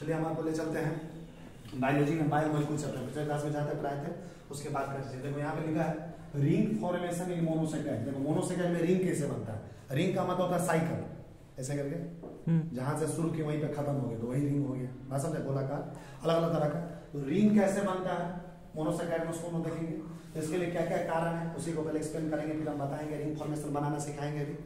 चलिए हम आपको ले चलते हैं बायोलॉजी में बायोमोलिक्यूल चैप्टर पिछले क्लास में जहाँ तक पढ़ाए थे उसके बाद करते हैं। देखो यहाँ पे लिखा है रिंग फॉर्मेशन इन मोनोसेकेंड। देखो मोनोसेकेंड में रिंग कैसे बनता है, रिंग का मतलब होता है साइकिल, ऐसे करके जहां से शुरू की वहीं पे खत्म हो गया तो वही रिंग हो गया। बात समझे, गोलाकार अलग अलग तरह का। तो रिंग कैसे बनता है मोनोसेकेंड में उसको हम देखेंगे। तो इसके लिए क्या क्या कारण है उसी को पहले एक्सप्लेन करेंगे, फिर हम बताएंगे रिंग फॉर्मेशन बनाना सिखाएंगे भी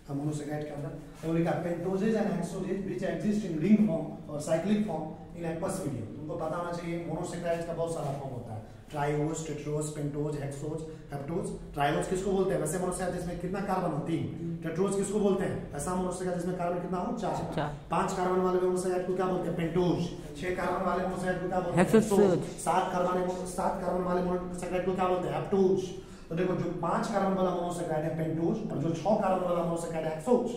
हम मोनोसेकेंड के अंदर। तो लिखा pentoses and hexoses which exist in ring form और cyclic form in aqueous medium. तुमको पता होना चाहिए मोनोसेकेंड का बहुत सारा फॉर्म होता है, triose, tetrose, pentose, hexose, heptose. Triose किसको बोलते हैं? वैसे मोनोसेकेंड जिसमें कितना कार्बन हो? 3। टेट्रोज किसको बोलते हैं? ऐसा मोनोसेकेंड जिसमें कार्बन कितना हो? 4। 5 कार्बन वाले मोनोसेकेंड को क्या बोलते हैं? पेंटोज। 6 कार्बन वाले मोनोसेकेंड को क्या बोलते हैं? हेक्सोज। 7 कार्बन वाले मोनोसेकेंड को क्या बोलते हैं? हेप्टोज। तो देखो जो 5 कार्बन वाला मोनोसेकेंड है पेंटोज और जो 6 कार्बन वाला मोनोसेकेंड है हेक्सोज।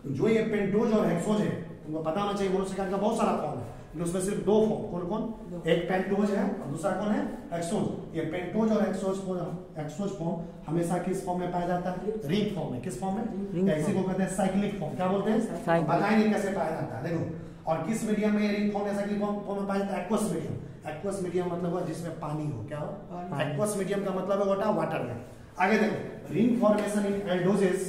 तो जो ये पेंटोज और हेक्सोज है तुमको पता होना चाहिए मोनोसेकेंड का बहुत सारा फॉर्म है, उसमें सिर्फ 2 फॉर्म। कौन कौन? एक पेंटोज है और दूसरा कौन है? हेक्सोज। ये पेंटोज और हेक्सोज फॉर्म हमेशा किस फॉर्म में पाया जाता है? रिंग फॉर्म में। किस फॉर्म में? इसी को कहते हैं साइक्लिक फॉर्म। क्या बोलते हैं? बताएंगे कैसे पाया जाता है। देखो और किस मीडियम में रिंग फॉर्म या साइक्लिक फॉर्म में पाया जाता है? Aqueous medium. एक्वस मीडियम मतलब है जिसमें पानी हो। क्या हो? एक्वस मीडियम का मतलब है वाटर में। आगे देखो ring formation in aldoses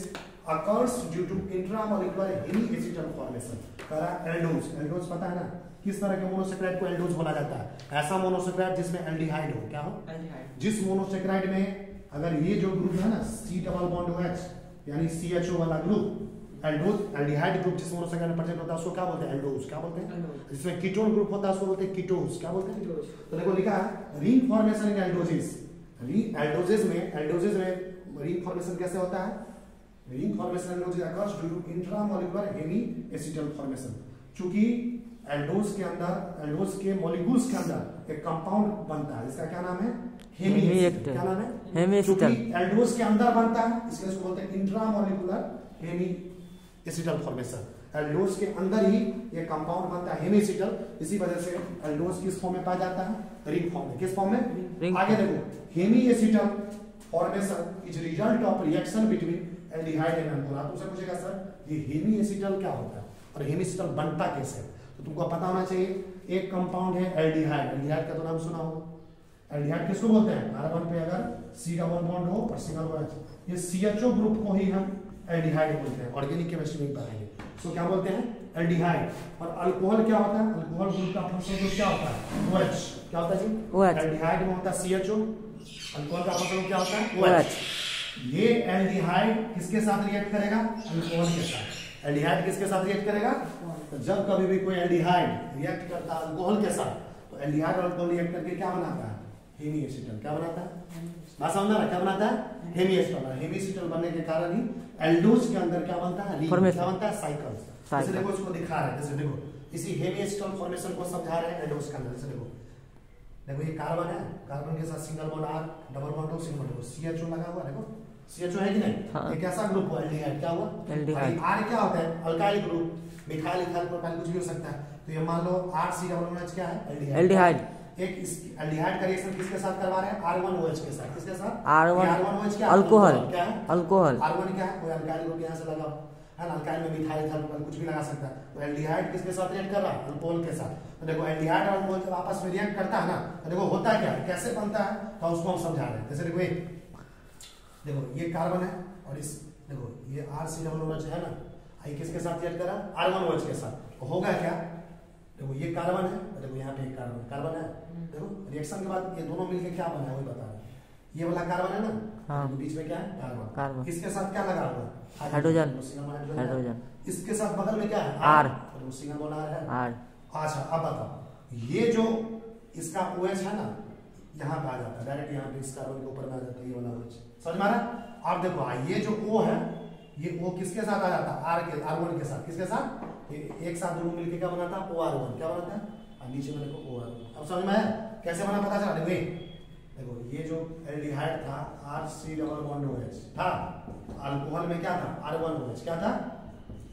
occurs due to intramolecular hemiacetal formation। करा एल्डोज। एल्डोज पता है ना किस तरह के मोनोसेकेराइड को एल्डोज बोला जाता है? ऐसा मोनोसेकेराइड जिसमें एल्डिहाइड हो। क्या हो? जिस मोनोसेकेराइड में अगर ये जो ग्रुप है ना C डबल बॉन्ड OH यानी CHO वाला ग्रुप एल्डोज, एल्डिहाइड ग्रुप जिस मोनोसेकेराइड में प्रेजेंट होता है उसको क्या बोलते हैं? एल्डोज। क्या बोलते हैं? जिसमें कीटोन ग्रुप होता है उसको बोलते हैं कीटोज। क्या बोलते हैं? तो देखो लिखा है रिंग फॉर्मेशन इन एल्डोजेस। एल्डोजेस में रिंग फॉर्मेशन कैसे होता है? Ring formation aldose occurs due to intramolecular hemiacetal formation। चूंकि एल्डोज के मॉलिक्यूल्स के अंदर एक कंपाउंड बनता है जिसका क्या नाम है? हेमिएसिटल। क्या नाम है? हेमिएसिटल। एल्डोज के अंदर बनता है इसलिए इसको बोलते हैं इंट्रामोलिकुलर हेमिएसिटल फॉर्मेशन। एल्डोज के अंदर ही ये कंपाउंड बनता है हेमिएसिटल, इसी वजह से एल्डोज किस फॉर्म में पाया जाता है? रिंग फॉर्म में। किस फॉर्म में? आगे देखो hemiacetal formation is result of reaction between aldehyde and alcohol. तुमसे पूछेगा सर ये हेमिएसिटल क्या होता है और हेमिएसिटल बनता कैसे? तो तुमको पता होना चाहिए एक कंपाउंड है एल्डिहाइड। एल्डिहाइड का तो नाम सुना होगा। एल्डिहाइड किसको बोलते हैं? कार्बन पे अगर C डबल बॉन्ड हो और सिंगल OH, ये CHO ग्रुप को ही हम एल्डिहाइड बोलते हैं। ऑर्गेनिक केमिस्ट्री में पढ़ाएंगे तो क्या बोलते हैं? एल्डिहाइड। और अल्कोहल क्या होता है? अल्कोहल ग्रुप का फंक्शन ग्रुप क्या होता है? OH। क्या होता है जी? OH। एल्डिहाइड में होता है CHO, अल्कोहल का फंक्शन क्या होता है? OH। ये एल्डिहाइड किसके साथ रिएक्ट करेगा? अल्कोहल के साथ। एल्डिहाइड किसके साथ रिएक्ट करेगा? तो जब कभी भी कोई एल्डिहाइड रिएक्ट करता है अल्कोहल के साथ तो एल्डिहाइड और अल्कोहल रिएक्ट करके क्या बनाता है? हेमिएसिटल। क्या बनाता है? बात समझ रहा है? क्या बनाता है? हेमिएसिटल। हेमिएसिटल बनने के कारण ही एल्डोज के अंदर क्या बनता है? रिंग। क्या बनता है? साइकिल्स। जैसे देखो इसको दिखा रहे हैं, जैसे देखो इसी हेमिएसिटल फॉर्मेशन को समझा रहे हैं एल्डोज के अंदर। जैसे देखो ये कार्बन है, कार्बन के साथ single bond R double bond O single bond O, CHO लगा हुआ। देखो CHO है कि नहीं? हाँ। एक ऐसा ग्रुप हुआ एल्डिहाइड। क्या हुआ? एल्डिहाइड। R क्या होता है? Alkyl group, methyl, ethyl, propyl कुछ भी हो सकता है। तो ये मान लो RC डबल OH क्या है? एल्डिहाइड। एक इस एल्डिहाइड का रिएक्शन किसके साथ करवा रहे हैं? R1OH के साथ। किसके साथ? R1OH क्या? अल्कोहल। क्या है? अल्कोहल। R1 क्या है? कोई अल्काइल ग्रुप यहां से लगा है ना, अल्काइल में मिथाइल, इथाइल, प्रोपाइल कुछ भी लगा सकता है। तो एल्डिहाइड किसके साथ रिएक्ट कर रहा है? अल्कोहल के साथ। तो देखो एल्डिहाइड और अल्कोहल जब आपस में रिएक्ट करता है ना तो देखो होता क्या है, कैसे बनता है तो उसको हम समझा रहे हैं। जैसे देखो ये कार्बन है और इस देखो ये RC डबल OH है ना, आई किसके साथ रिएक्ट कर रहा है? R1OH के साथ। तो होगा क्या? देखो ये कार्बन है और देखो यहाँ पे एक कार्बन है। देखो रिएक्शन के बाद ये दोनों मिलके क्या बना है वही बता रहे हैं। ये वाला कार्बन है ना, हाँ। बीच में क्या है? कार्बन। किसके साथ क्या लगा हुआ है? हाइड्रोजन। इसके साथ बगल में क्या है? R। तो सिंगल बॉन्ड R है। R। अच्छा अब बताओ ये जो इसका OH है ना यहाँ पे आ जाता है डायरेक्ट, यहाँ पे इस कार्बन के ऊपर में आ जाता है ये वाला OH। समझ में आ रहा है? अब देखो ये जो O है ये O किसके साथ आ जाता है? R1 के साथ। किसके साथ? एक साथ दोनों मिलके क्या बनाता है? OR1। क्या बनाता है? और नीचे में देखो OR1। अब समझ में आया कैसे बना? पता चला? देखो ये जो एल्डिहाइड था RC डबल बॉन्ड OH था, अल्कोहल में क्या था? R1OH। क्या था?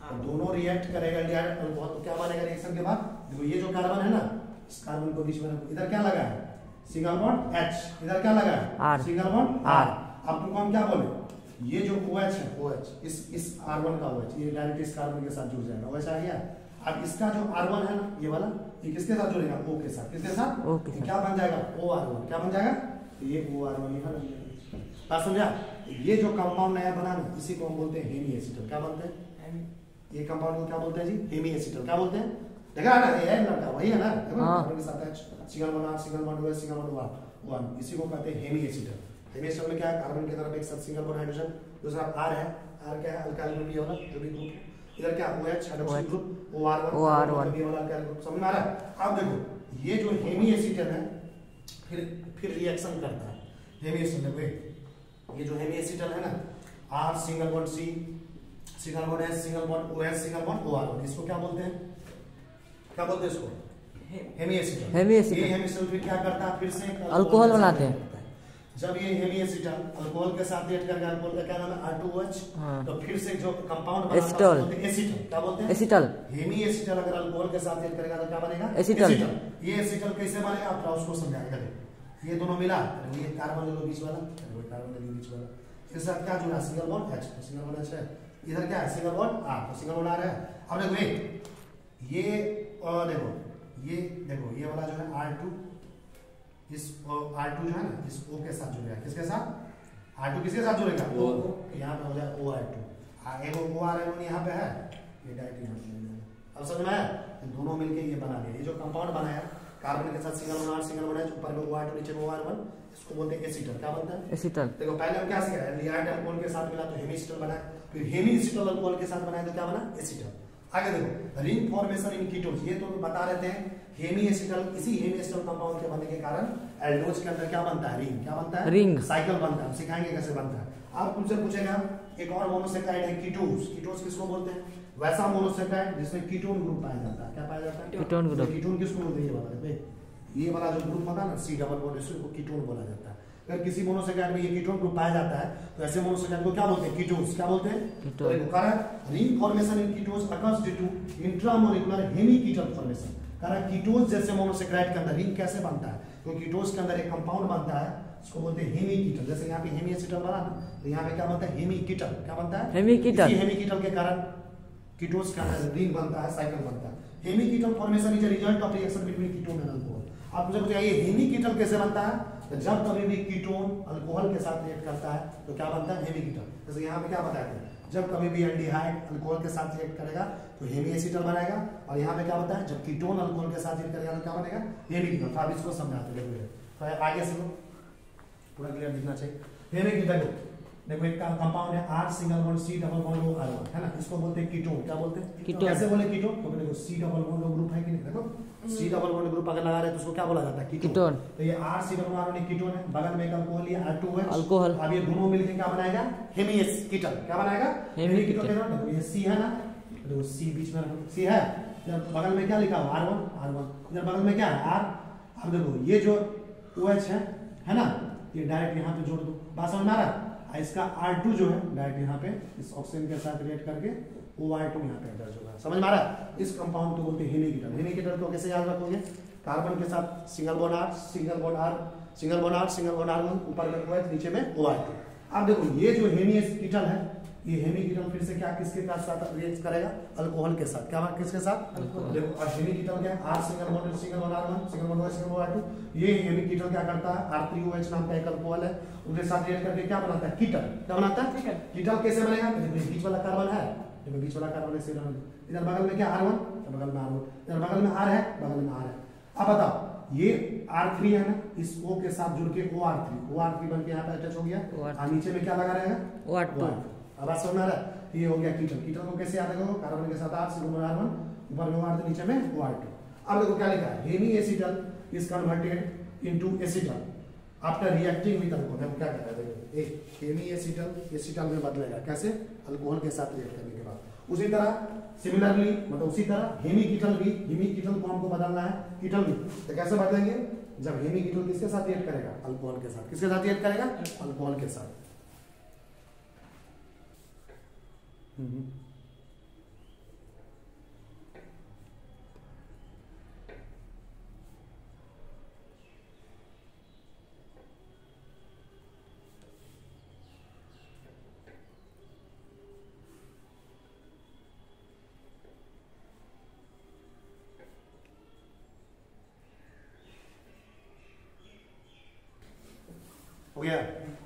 तो दोनों रिएक्ट करेगा एल्डिहाइड अल्कोहल तो क्या बनेगा रिएक्शन के बाद? देखो ये जो कार्बन है ना इस कार्बन को बीच में इधर क्या लगा है? Single bond H। इधर क्या लगा है? R। Single bond R। अब तुमको हम क्या बोले? ये जो OH है OH इस R1 का OH ये डायरेक्ट इस कार्बन के साथ जुड़ जाएगा। OH आ गया। अब इसका जो R1 है ना ये वाला, ये किसके साथ जुड़ेगा? O के साथ। किसके साथ? O के साथ। क्या बन जाएगा? OR1। क्या बन जाएगा? ये OR1 यहाँ बन जाएगा। बात समझा? ये जो कंपाउंड नया बना ना इसी को हम बोलते हैं हेमी एसिटल। क्या बोलते हैं? ये कंपाउंड को क्या बोलते हैं जी? Hemy acetal. क्या बोलते हैं? देखा ना ये है लड़का वही है ना, देखो कार्बन के साथ H single bond R single bond OH single bond O1, इसी को कहते हैं हेमी एसिटल। हेमी एसिटल में क्या है? कार्बन की तरफ एक साथ सिंगल बॉन्ड हाइड्रोजन, दूसरा R है, R क्या है? अल्काइल ग्रुप ये वाला जो भी ग्रुप, इधर क्या OH हाइड्रोक्सिल ग्रुप OR1 ये वाला अल्काइल ग्रुप। समझ में आ रहा है? अब देखो ये जो हेमी एसिटल है फिर रिएक्शन करता है। हेमी एसिटल देखो ये जो हेमी एसिटल है ना R single bond C single bond H single bond OH single bond OR1, इसको क्या बोलते हैं? क्या बोलते हैं इसको? Hemiacetal. Hemiacetal. ये हेमी एसिटल फिर क्या करता है? फिर से अल्कोहल बनाते हैं। जब ये हेमी एसिटल अल्कोहल के साथ रिएक्ट करके अल्कोहल का क्या नाम है? R2OH। तो फिर से जो कंपाउंड बनता है एसिटल। बोलते हैं एसिटल। क्या बोलते हैं? एसिटल। हेमी एसिटल अगर अल्कोहल के साथ रिएक्ट करेगा तो क्या बनेगा? एसिटल। ये एसिटल कैसे बनेगा आप उसको समझाएगा। ये दोनों मिला, ये कार्बन ले लो बीच वाला, कार्बन ले लो बीच वाला, इसके साथ क्या जुड़ा? Single bond H, single bond H है। इधर क्या है? सिंगल बॉन्ड R, तो सिंगल बॉन्ड R है। अब देखो ये देखो ये वाला जो है R2, इस R2 जो है ना इस O के साथ जुड़ेगा। किसके साथ? R2 किसके साथ जुड़ेगा? O। यहाँ पे हो जाए OR2, एगो OR1 यहाँ पे है, ये डायरेक्ट यहाँ पे मिल। अब समझ में आया? दोनों मिलके ये बना दिया। ये जो कंपाउंड बनाया कार्बन के साथ single bond R single bond H, ऊपर में OR2 नीचे में OR1, इसको बोलते हैं एसिटल। क्या बनता है? एसिटल। देखो पहले हम क्या सीखा है? लिहाइड अल्कोहल के साथ मिला तो हेमी एसिटल बना, फिर हेमी एसिटल अल्कोहल के साथ बनाया तो क्या बना? एसिटल। आगे देखो रिंग फॉर्मेशन इन कीटोन्स, ये तो बता रहे थे हेमी एसिटल, इसी हेमी एसिटल कंपाउंड के बनने के कारण एल्डोज के अंदर क्या बनता है? रिंग। क्या बनता है? रिंग। साइकिल बनता है। हम सिखाएंगे कैसे बनता है। आप तुमसे पूछेगा एक और मोनोसेकाराइड है कीटोन्स। कीटोन्स किसको बोलते हैं? वैसा मोनोसेकाराइड जिसमें कीटोन ग्रुप पाया जाता है। क्या पाया जाता है? Ketone group. कीटोन किसको बोलते हैं? ये वाला देखो ये वाला जो ग्रुप होता है ना C डबल बॉन्ड, इसको कीटोन बोला जाता है। अगर किसी मोनोसेकाराइड में ये कीटोन ग्रुप पाया जाता है तो ऐसे मोनोसेकाराइड को क्या बोलते हैं? कीटोन्स। क्या बोलते हैं? कीटोन। तो कारण ring formation in ketones occurs due to intramolecular hemiketone formation. कारण कीटोन्स जैसे मोनोसेकाराइड के अंदर रिंग कैसे बनता है? तो कीटोन्स के अंदर एक कंपाउंड बनता है, इसको बोलते हैं हेमी कीटल। जैसे यहाँ पे हेमी एसिटल बना ना, तो यहाँ पे क्या बनता है? हेमी कीटल। क्या बनता है? हेमी कीटल। इसी हेमी कीटल के कारण कीटोन्स के अंदर रिंग बनता है, साइकिल बनता है। Hemiketal formation is a result of reaction between ketone and alcohol. आप मुझे बताइए ये हेमी कीटल कैसे बनता है? तो जब कभी भी कीटोन अल्कोहल के साथ रिएक्ट करता है तो क्या बनता है? हेमी कीटल। जैसे यहाँ पे क्या बताया था? जब कभी भी एल्डिहाइड अल्कोहल के साथ रिएक्ट करेगा तो हेमी एसिटल बनाएगा, और यहाँ पे क्या बताया? जब कीटोन अल्कोहल के साथ रिएक्ट करेगा तो क्या बनेगा? हेमी कीटल। तो आप इसको समझाते हैं, तो आगे से पूरा क्लियर दिखना चाहिए। हेमी कीटल देखो एक कंपाउंड है R single bond C double bond OR1 है ना, इसको बोलते हैं कीटोन। क्या बोलते हैं? कीटोन। कैसे बोले कीटोन? क्योंकि देखो C डबल बॉन्ड ग्रुप है कि नहीं, देखो C डबल बॉन्ड ग्रुप अगर लगा रहे तो उसको क्या बोला जाता है? कीटोन। तो ये R C double bond ketone है, बगल में एक अल्कोहल है R2OH, अल्कोहल। अब ये दोनों मिलकर क्या बनाएगा? हेमी कीटल। क्या बनाएगा? हेमी कीटल। देखो ये C है ना, देखो C बीच में रखो, C है, बगल में क्या लिखा हुआ? R1, इधर बगल में क्या है? R। अब देखो ये जो OH है ना, ये डायरेक्ट यहाँ पे जोड़ दो। बात समझ में आ रहा है? इसका R2 जो है डायरेक्ट यहाँ पे इस ऑक्सीजन के साथ रिएक्ट करके OR2 यहाँ पे अटैच होगा। समझ में आ रहा है? इस कंपाउंड को बोलते हैं हेमी कीटल। हेमी कीटल को कैसे याद रखोगे? कार्बन के साथ single bond R single bond R single bond R single bond R1, ऊपर में OH नीचे में OR2। अब देखो ये जो हेमी कीटल है, ये हेमी कीटल फिर से क्या किसके साथ रिएक्ट करेगा? अल्कोहल के साथ। क्या किसके साथ? देखो और हेमी कीटल क्या है? R single bond R1 single bond OH single bond R2। ये हेमी कीटल क्या करता है? R3OH नाम का एक अल्कोहल है, उनके साथ रिएक्ट करके क्या बनाता है? कीटल। क्या बनाता है? कीटल कैसे बनेगा? देखो बीच वाला कार्बन है, देखो बीच वाला कार्बन ऐसे इधर बगल में क्या R1, बगल में R1, इधर बगल में R है, बगल में R है। अब बताओ ये R3 है ना, इस O के साथ जुड़ के OR3 बन के यहाँ पे अटैच हो गया, और नीचे में क्या लगा रहेगा? OR2। अब बात समझ में आ रहा है? ये हो गया कीटल। कीटल को कैसे याद रखोगे? कार्बन के साथ R सिंगल बॉन्ड R1, ऊपर में OR2 नीचे में OR2। अब देखो क्या लिखा है? Hemiacetal is converted into acetal after reacting with alcohol. हम क्या कहते हैं? देखो एक हेमी एसिटल में बदलेगा कैसे? अल्कोहल के साथ रिएक्ट करने के बाद। उसी तरह सिमिलरली मतलब उसी तरह हेमी कीटल को हमको बदलना है कीटल भी, तो कैसे बदलेंगे? जब हेमी कीटल किसके साथ रिएक्ट करेगा? अल्कोहल के साथ। किसके साथ रिएक्ट करेगा? अल्कोहल के साथ। हो गया।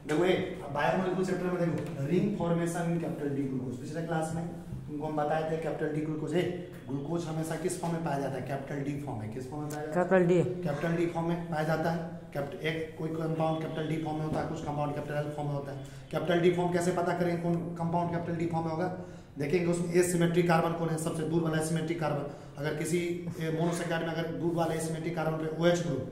देखो ये बायोमोलिक्यूल चैप्टर में देखो ring formation in capital D glucose, पिछले क्लास में तुमको हम बताए थे कैपिटल डी ग्लूकोज है। ग्लूकोज हमेशा किस फॉर्म में पाया जाता है? कैपिटल डी फॉर्म में। किस फॉर्म में पाया जाता है? कैपिटल डी फॉर्म में पाया जाता है। एक कोई कंपाउंड कैपिटल डी फॉर्म में होता है, कुछ कंपाउंड कैपिटल एल फॉर्म में होता है। कैपिटल डी फॉर्म कैसे पता करेंगे कौन कंपाउंड कैपिटल डी फॉर्म में होगा? देखेंगे उसमें एसिमेट्रिक कार्बन कौन है, सबसे दूर वाला एसिमेट्रिक कार्बन। अगर किसी मोनोसैकेराइड में अगर दूर वाले एसिमेट्रिक कार्बन पे OH ग्रुप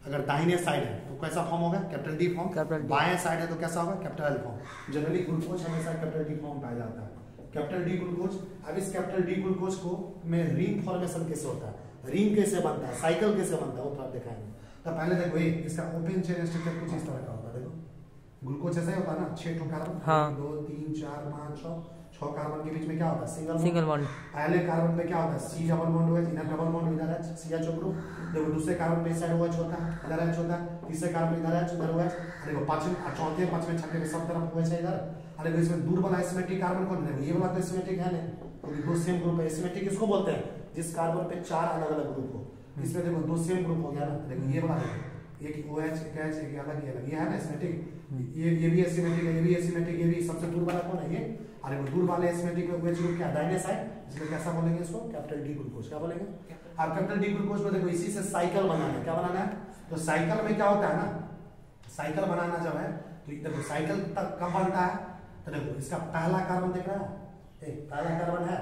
अगर दाहिने साइड है तो कैसा फॉर्म होगा? Capital D form. बाएं साइड है तो कैसा होगा? Capital L form. Generally glucose हमेशा कैपिटल डी फॉर्म पाया जाता है। Capital D glucose. अब इस कैपिटल डी ग्लूकोज को में रिंग फॉर्मेशन कैसे होता है, रिंग कैसे बनता है, साइकिल कैसे बनता है, वो थोड़ा दिखाएंगे। तो पहले देखो ये इसका ओपन चेन स्ट्रक्चर कुछ इस तरह का होता है। देखो ग्लूकोज ऐसा ही होता है ना, 6 ठो कार्बन, 1 2 3 4 5 6 कार्बन के बीच में क्या होता है? Single bond. पहले कार्बन पे क्या होता है? C डबल बॉन्ड OH, इधर डबल बॉन्ड इधर है CH ग्रुप। देखो दूसरे कार्बन पे इस साइड OH होता है, इधर H होता है, तीसरे कार्बन इधर H इधर OH। देखो पांचवें चौथे पांचवें छठे पे सब तरफ OH है इधर। अरे देखो इसमें दूर वाला एसिमेट्रिक कार्बन कौन है? ये वाला तो एसिमेट्रिक है नहीं, क्योंकि दो सेम ग्रुप है। एसिमेट्रिक किसको बोलते हैं? जिस कार्बन पे 4 अलग अलग ग्रुप हो। इसमें देखो दो सेम ग्रुप हो गया ना। देखो ये वाला है, एक OH एक H एक अलग ये है ना एसिमेट्रिक। ये भी एसिमेट्रिक है, ये भी एसिमेट्रिक, ये भी सबसे दूर वाला कौन है? ये। अरे वो दूर वाले एसिमेट्रिक में OH ग्रुप क्या दाहिने साइड, इसमें कैसा बोलेंगे इसको? Capital D glucose. क्या बोलेंगे? अब कैपिटल डी ग्लूकोज में देखो इसी से साइकिल बनाना है। क्या बनाना है? तो साइकिल में क्या होता है ना, साइकिल बनाना जब है तो देखो साइकिल तक कब बनता है? तो देखो इसका पहला कार्बन दिख रहा है, पहला कार्बन है,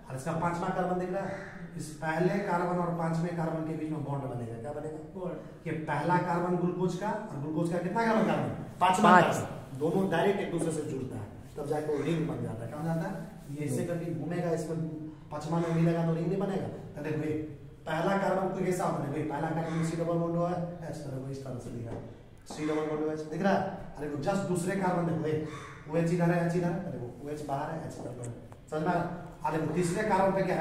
और इसका 5वां कार्बन दिख रहा है। इस पहले कार्बन और 5वें कार्बन के बीच में बॉन्ड बनेगा। क्या बनेगा? बॉन्ड। ये पहला कार्बन ग्लूकोज का, और ग्लूकोज का कितना कार्बन? 5वां कार्बन। दोनों डायरेक्ट एक दूसरे से जुड़ता है, तब जाके वो रिंग बन जाता है। क्या बन जाता है? ये ऐसे करके घूमेगा, इसमें 5वां में मिलेगा तो रिंग नहीं बनेगा। तो देखो ये पहला कार्बन को कैसा होता है? पहला कार्बन में C डबल बॉन्ड है, H तरह इस तरह से दिख रहा है, C डबल बॉन्ड H दिख रहा है। अरे देखो जस्ट दूसरे कार्बन देखो ये OH इधर है, H इधर है, देखो OH बाहर है, H इधर है, समझ में आ रहा? अरे तीसरे कार्बन पे क्या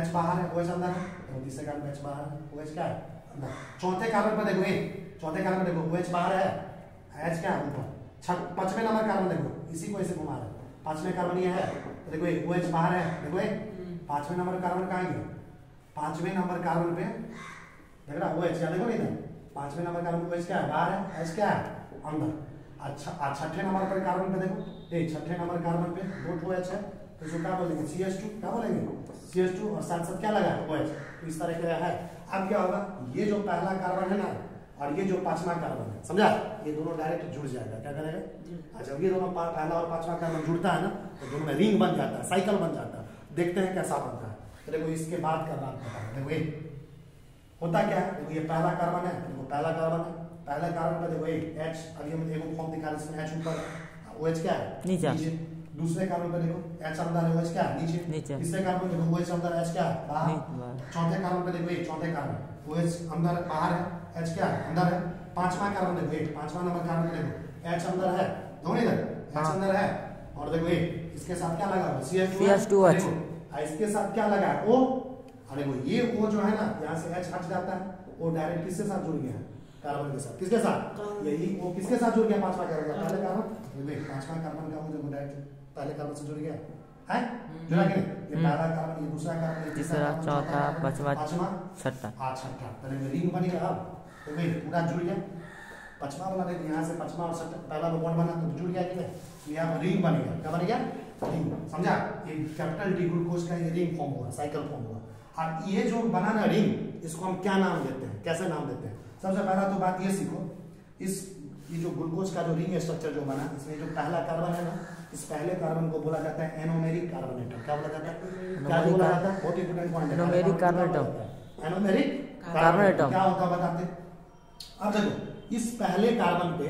H बाहर है, OH अंदर है, देखो तीसरे कार्बन पे H बाहर है, OH क्या है? अंदर। चौथे कार्बन पे देखो ये, चौथे कार्बन पे देखो OH बाहर है, H क्या है? ऊपर। 5वें नंबर कार्बन देखो इसी को ऐसे घुमा रहा है, 5वें कार्बन ये है, तो देखो ये OH बाहर है, देखो ये 5वें नंबर कार्बन कहाँ गया? 5वें नंबर कार्बन पे देख रहा OH, क्या देखो इधर 5वें नंबर कार्बन पे OH क्या है? बाहर है, H क्या है? अंदर। अच्छा छठे नंबर पर कार्बन पे देखो, ये छठे नंबर कार्बन पे 2 OH है, तो इसको क्या बोलेंगे? CH2। क्या बोलेंगे? CH2 और साथ साथ क्या लगा है? OH। तो इस तरह का है। अब क्या होगा? ये जो पहला कार्बन है ना और ये जो 5वां कार्बन है, समझा? ये दोनों डायरेक्ट जुड़ जाएगा। क्या करेगा? अच्छा ये दोनों पहला और 5वां कार्बन जुड़ता है ना, तो दोनों में रिंग बन जाता है, साइकिल बन जाता है। देखते हैं कैसा बनता है। तो देखो इसके बाद का बात बता रहा। देखो ये होता क्या है? देखो ये पहला कार्बन है, देखो पहला कार्बन है, पहले कार्बन पे देखो ये H, अब ये एक फॉर्म दिखा रहा है इसमें, H ऊपर, OH क्या है? नीचे। दूसरे कार्बन पे देखो H अंदर है, OH क्या है? नीचे। तीसरे कार्बन पे देखो OH अंदर, H क्या है? बाहर। चौथे कार्बन पे देखो ये चौथे कार्बन OH अंदर बाहर है, H क्या है? अंदर है। 5वां कार्बन देखो ये 5वां नंबर कार्बन पे देखो H अंदर है, दोनों इधर H अंदर है, और देखो ये इसके साथ क्या लगा हुआ? CH2H। इसके साथ क्या लगा है? O। अरे वो ये O जो है ना, यहाँ से H हट जाता है, वो डायरेक्ट किसके साथ जुड़ गया है? कार्बन के साथ। किसके साथ? यही वो किसके साथ जुड़ गया? 5वां कार्बन। पहले कार्बन, 5वां कार्बन का वो जो डायरेक्ट पहले कार्बन से जुड़ गया है, जुड़ा कि नहीं? ये पहला कार्बन, ये दूसरा कार्बन, ये तीसरा, चौथा, पांचवा, छठा। छठा। पहले रिंग बनेगा। अब तो भाई पूरा जुड़ गया। 5वां वाला देखिए, यहाँ से 5वां और छठा पहला बॉन्ड बना तो जुड़ गया कि नहीं? यहाँ पर रिंग बनेगा। क्या बनेगा? रिंग। समझा? ये कैपिटल डी ग्लूकोज का ये रिंग फॉर्म हुआ, साइकिल फॉर्म हुआ। और ये जो बना ना रिंग, इसको हम क्या नाम देते हैं, कैसे नाम देते हैं? सबसे पहला तो बात ये सीखो, ये जो ग्लूकोज का जो रिंग स्ट्रक्चर जो बना, इसमें जो पहला कार्बन है ना, इस पहले कार्बन को बोला जाता है एनोमेरिक कार्बन एटम। क्या बोला जाता है? क्या बोला जाता है? बहुत इंपोर्टेंट पॉइंट है। Anomeric carbon atom. Anomeric carbon atom क्या होता है बताते हैं। अब देखो इस पहले कार्बन पे,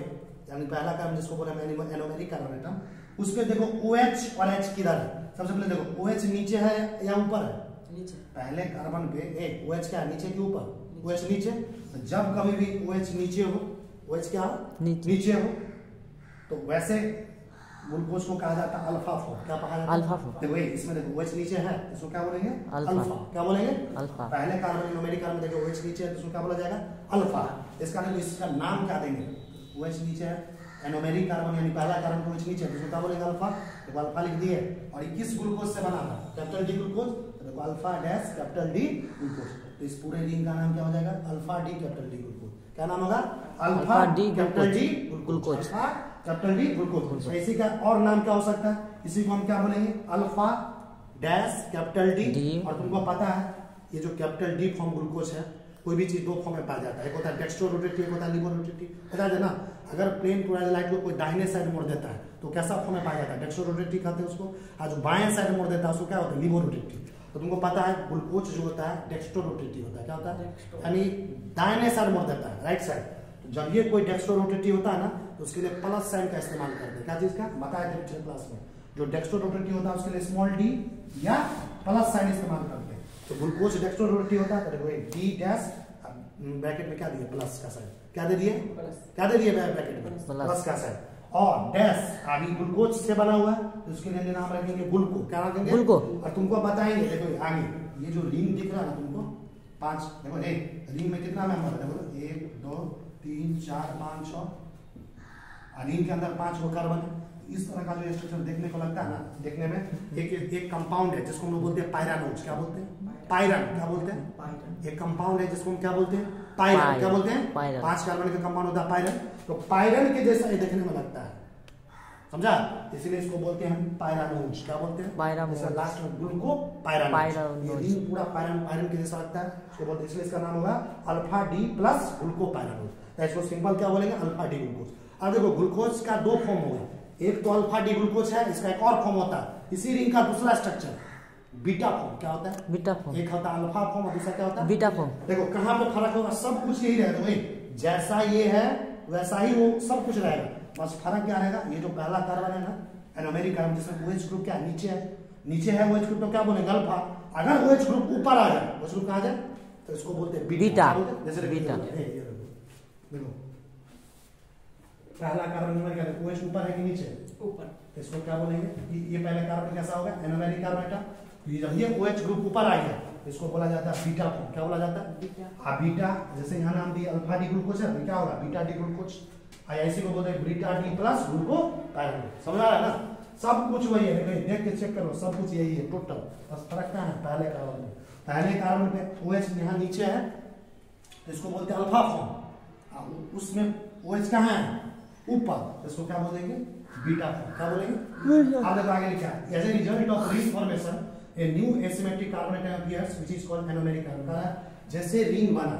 यानी पहला कार्बन जिसको बोला एनोमेरिक कार्बन एटम, उस पे देखो OH और H किधर है? सबसे पहले देखो OH नीचे है या ऊपर है? नीचे। पहले कार्बन पे OH क्या है? नीचे के ऊपर? OH नीचे। जब कभी भी OH नीचे हो, OH क्या हो? नीचे हो, तो वैसे ग्लूकोज को कहा जाता है अल्फा फॉर्म। क्या कहा जाता है? Alpha form. देखो इसमें देखो OH नीचे है, इसको क्या बोलेंगे? अल्फा। क्या बोलेंगे? अल्फा। पहले कार्बन एनोमेरिक कार्बन देखो OH नीचे है, तो इसको क्या बोला जाएगा? अल्फा। इसका देखो इसका नाम क्या देंगे? OH नीचे है, एनोमेरिक कार्बन यानी पहला कार्बन OH नीचे है, तो इसको क्या बोलेंगे? अल्फा। देखो अल्फा लिख दिए। और ये किस ग्लूकोज से बना था? Capital D glucose. देखो alpha dash capital D glucose. तो इस पूरे रिंग का नाम क्या हो जाएगा? Alpha D capital D glucose. क्या नाम होगा? Alpha D capital D glucose, alpha capital D glucose. इसी का और नाम क्या हो सकता है? इसी को हम क्या बोलेंगे? Alpha dash capital D. और तुमको पता है ये जो कैपिटल डी फॉर्म ग्लूकोज है, कोई भी चीज दो फॉर्म में पाया जाता है, एक होता है डेक्स्ट्रो रोटेटिव, एक होता है लिबो रोटेटिव। पता है ना, अगर प्लेन क्लोराइड को कोई दाहिने साइड मोड़ देता है तो कैसा फॉर्म में पाया जाता है? डेक्स्ट्रो रोटेटिव कहते हैं उसको। और जो बाएं साइड मोड़ देता है उसको क्या होता है? लिबो रोटेटिव। तो तुमको पता है ग्लूकोज जो होता है डेक्स्ट्रो रोटेटिव होता है। क्या होता है? यानी दाहिने साइड मोड़ देता है, राइट साइड। तो जब ये कोई डेक्स्ट्रो रोटेटिव होता है ना, तो उसके लिए प्लस साइन का इस्तेमाल करते हैं। क्या चीज का? बताया था पिछले क्लास में। जो डेक्स्ट्रो रोटेटिव होता है उसके लिए स्मॉल डी या प्लस साइन इस्तेमाल करते हैं। तो ग्लूकोज डेक्स्ट्रो रोटेटिव होता है तो डी डैश ब्रैकेट में क्या दिए? प्लस का साइन। क्या दे दिए? क्या दे दिए ब्रैकेट में? प्लस का साइन। और डैश अभी ग्लूकोज से बना हुआ है तो उसके लिए नाम रखेंगे ग्लूको। क्या रखेंगे? ग्लूको। और तुमको बताएंगे, देखो आगे ये जो रिंग दिख रहा है ना तुमको 5, देखो रिंग में कितना मेंबर है? देखो 1 2 3 4 5 6, रिंग के अंदर 5 गो कार्बन है। इस तरह का जो स्ट्रक्चर देखने को लगता है ना, देखने में एक कंपाउंड है जिसको हम लोग बोलते हैं पायरानोज। क्या बोलते हैं? पायरन। क्या बोलते हैं? एक कंपाउंड है जिसको हम क्या बोलते हैं? पायरन। क्या बोलते हैं? 5 कार्बन का कंपाउंड होता है पायरन। तो पायरन के जैसा ये देखने में लगता है, समझा? इसीलिए इसको बोलते हैं हम पायरानोज। क्या बोलते हैं? पायरानोज। लास्ट में ग्लूको पायरानोज। ये रिंग पूरा पायरन के जैसा लगता है, इसको बोलते हैं, इसलिए इसका नाम होगा अल्फा डी प्लस ग्लूको पायरानोज। इसको सिंपल क्या बोलेंगे? Alpha D glucose. अब देखो ग्लूकोज का दो फॉर्म होगा, एक तो अल्फा डी ग्लूकोज है, इसका एक और फॉर्म होता है इसी रिंग का दूसरा स्ट्रक्चर बीटा फॉर्म। क्या होता है? Beta form. एक होता है अल्फा फॉर्म और दूसरा क्या होता है? Beta form. देखो कहां पे फर्क होगा? सब कुछ यही रहेगा, वही जैसा ये है वैसा ही वो सब कुछ रहेगा, बस फर्क क्या रहेगा? ये जो पहला कार्बन है ना, एनोमेरिक कार्बन, जिसमें OH ग्रुप क्या नीचे है, नीचे है OH ग्रुप, तो क्या बोलेंगे? अल्फा। अगर OH ग्रुप ऊपर आ जाए, OH ग्रुप कहां जाए तो इसको बोलते हैं बीटा। जैसे बीटा देखो पहला कार्बन नंबर क्या है? OH ऊपर है कि नीचे? ऊपर। इसको क्या बोलेंगे? ये पहले कार्बन कैसा होगा? Anomeric carbon. जब ये OH ग्रुप ऊपर आ गया इसको बोला जाता है बीटा फॉर्म। क्या बोला जाता है? बीटा। बीटा जैसे यहाँ नाम दिया अल्फा डी ग्लूकोज है, क्या होगा? Beta D glucose. ऐसे को बोलते हैं बीटा डी प्लस ग्लूको पायरानोज। समझ आ रहा है ना? सब कुछ वही है, देख के चेक करो, सब कुछ यही है टोटल, बस फर्क क्या है? पहले कार्बन में, पहले कार्बन पे OH यहाँ नीचे है तो इसको बोलते हैं अल्फा फॉर्म, उसमें OH कहाँ है? ऊपर, इसको क्या बोलेंगे? Beta form. क्या बोलेंगे? अब देखो आगे लिखा है, as a result of ring formation a new asymmetric carbon atom appears which is called anomeric carbon. जैसे रिंग बना,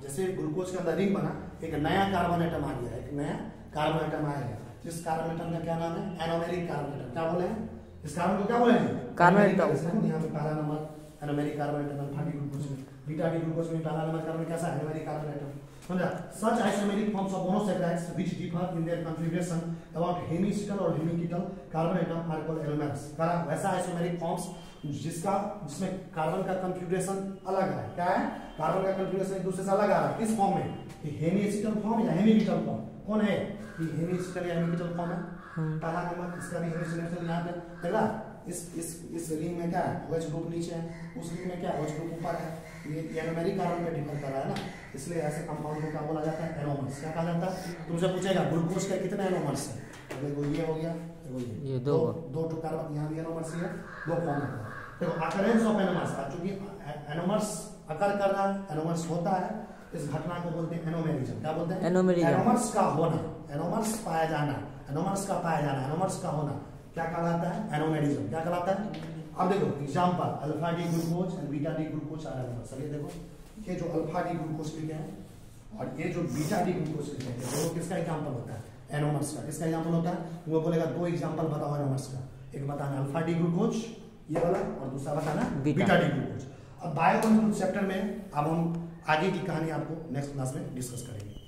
जैसे ग्लूकोज के अंदर रिंग बना, एक नया कार्बन एटम आ गया, एक नया कार्बन एटम आएगा, जिस कार्बन एटम का क्या नाम है? Anomeric carbon atom. क्या बोले हैं? इस कार्बन को क्या बोलेंगे? Carbon atom. यहाँ पे पहला number anomeric carbon atom, alpha D glucose में, बीटा डी ग्लूकोज में पहला नंबर कार्बन कैसा? Anomeric carbon atom. समझा? Such isomeric forms of monosaccharides which differ in their configuration about hemiacetal और hemiketal carbon atom are called anomers। वैसा isomeric forms जिसमें carbon का configuration अलग है। क्या है? कार्बन का कॉन्फ़िगरेशन एक दूसरे से अलग आ रहा है। किस फॉर्म में? हेमिएसिटल फॉर्म या हेमिकीटल फॉर्म? कौन है? हेमिएसिटल या हेमिकीटल फॉर्म है। पहला नंबर इसका भी हेमिएसिटल यहाँ पे देखा। इस रिंग में क्या है? OH ग्रुप नीचे है, उस रिंग में क्या है? OH ग्रुप ऊपर है। ये एनोमेरिक कार्बन पे डिपेंड कर रहा है ना, इसलिए ऐसे कंपाउंड को क्या बोला जाता है? एनोमर्स। क्या कहा जाता है? तुमसे पूछेगा ग्लूकोज का कितने एनोमर्स है? देखो ये हो गया, देखो ये दो कार्बन, यहाँ भी एनोमर्स है, दो फॉर्म है। देखो अकरेंस ऑफ एनोमर्स, चूंकि एनोमर्स अकर कर रहा है, एनोमर्स होता है, इस घटना को बोलते हैं एनोमेरिज्म। क्या बोलते हैं? एनोमेरिज्म। एनोमर्स का होना, एनोमर्स पाया जाना, एनोमर्स का पाया जाना, एनोमर्स का होना क्या कहलाता है? एनोमेरिज्म। क्या कहलाता है? अब देखो example, alpha D glucose and beta D glucose आ रहा है। चलिए देखो, ये जो अल्फा डी ग्लूकोज लिखे हैं और ये जो बीटा डी ग्लूकोज लिखे हैं, दोनों किसका एग्जांपल होता है? एनोमर्स का। किसका एग्जांपल होता है? वो बोलेगा दो एग्जांपल बताओ एनोमर्स का, एक बताना अल्फा डी ग्लूकोज ये वाला और दूसरा बताना बीटा डी ग्लूकोज। अब बायोकेमिस्ट्री चैप्टर में अब हम आगे की कहानी आपको नेक्स्ट क्लास में डिस्कस करेंगे।